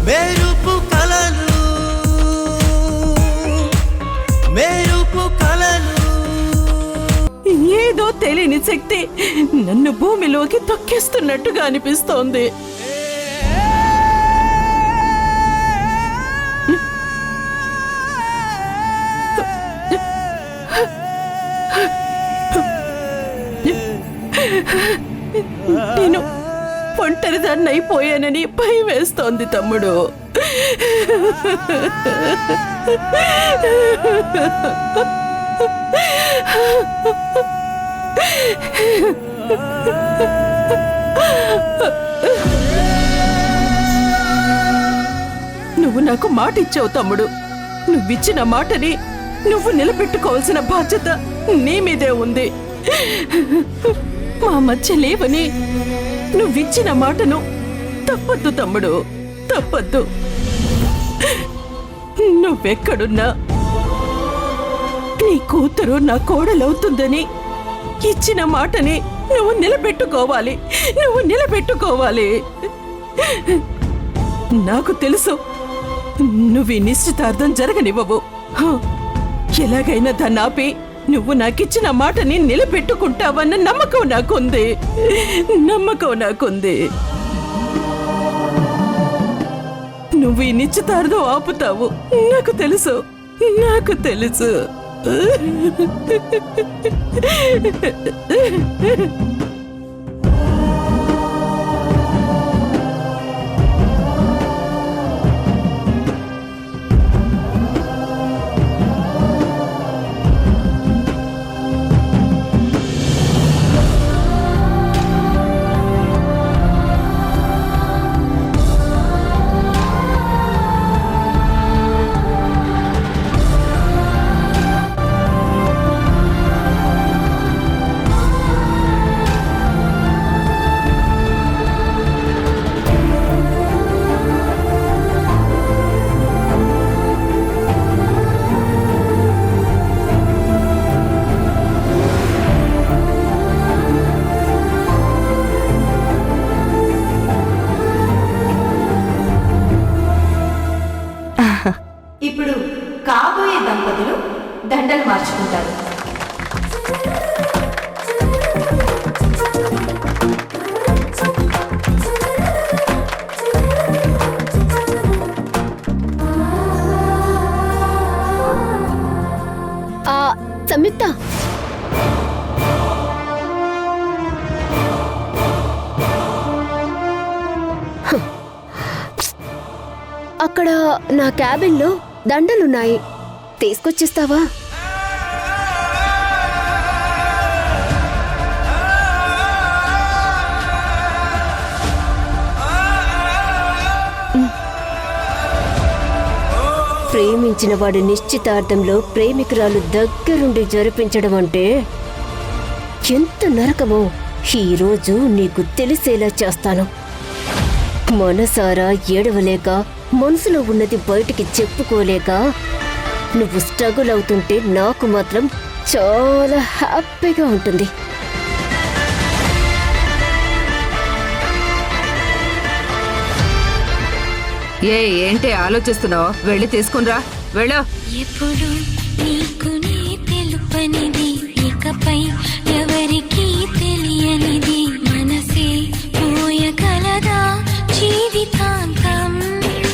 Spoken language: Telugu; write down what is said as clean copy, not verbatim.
మెరుపు కలలు మెరుపు కలలు. ఏదో తెలియని శక్తి నన్ను భూమిలోకి తొక్కేస్తున్నట్టుగా అనిపిస్తోంది. నేను ఒంటరిదాన్ని అయిపోయానని భయం వేస్తోంది తమ్ముడు. నువ్వు నాకు మాట ఇచ్చావు తమ్ముడు. నువ్విచ్చిన మాటని నువ్వు నిలబెట్టుకోవాల్సిన బాధ్యత నీ మీదే ఉంది. మా మధ్య లేవని నువ్విచ్చిన మాటను తప్పొద్దు తమ్ముడు, తప్పొద్దు. నువ్వెక్కడున్నా నీ కూతురు నా కోడలవుతుందని ఇచ్చిన మాటని నువ్వు నిలబెట్టుకోవాలి, నువ్వు నిలబెట్టుకోవాలి. నాకు తెలుసు నువ్వు ఈ నిశ్చితార్థం జరగనివ్వవు. ఎలాగైనా దాన్ని ఆపి నువ్వు నాకిచ్చిన మాటని నిలబెట్టుకుంటావన్న నమ్మకం నాకుంది, నమ్మకం నాకుంది. నువ్వు ఈ నిశ్చితార్థం ఆపుతావు, నాకు తెలుసు, నాకు తెలుసు. ఇప్పుడు కాబోయే దంపతులు దండలు మార్చుకుంటారు. సంయుక్త, అక్కడ నా క్యాబిన్లో దండలున్నాయి, తీసుకొచ్చిస్తావా? ప్రేమించిన వాడి నిశ్చితార్థంలో ప్రేమికురాలు దగ్గరుండి జరిపించడం అంటే ఎంత నరకమో ఈరోజు నీకు తెలిసేలా చేస్తాను. మనసారా ఏడవలేక, మనసులో ఉన్నది బయటికి చెప్పుకోలేక నువ్వు స్ట్రగుల్ అవుతుంటే నాకు మాత్రం చాలా హ్యాపీగా ఉంటుంది. ఏంటి ఆలోచిస్తున్నావు? వెళ్ళి తీసుకునిరా, వెళ్ళు. ఎప్పుడు నీకు నీ తెలుపనిది, ఇకపై ఎవరికి తెలియనిది, మనసే పోయగలదా జీవితాంతం?